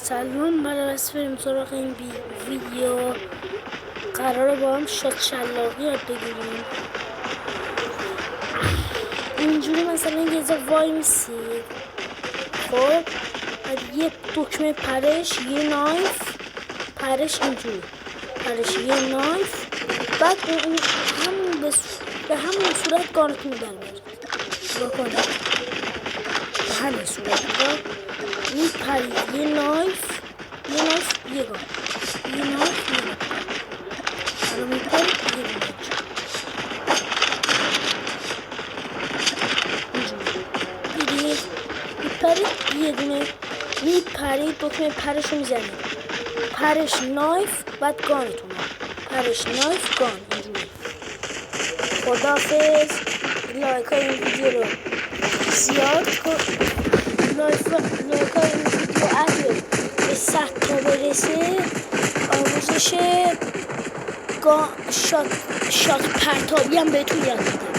سلام، بس بریم سراغ این ویدیو. قراره با هم شات شلاقی یاد بگیریم. اینجوری مثلا یه جا وای میسید، خب یه دکمه پرش، یه نایف پرش، اینجوری پرش یه نایف، بعد همون به همون صورت گانتون در میارید. بکنید به همین صورت میپرید، یه نایف یه گان، یه نایف یه گان، حالا میپرید یه دونه اینجوری میپرید، یه دونه میپرید، دکمه پرش رو میزنید، پرش نایف بعد گانتون، پرش نایف گان، اینجوری. خداحافظ. لایک های این ویدیو رو زیاد کن، لایک های این ویدیو اگه به 100 تا برسه آموزش شات پرتابی هم بهتون یاد میدم.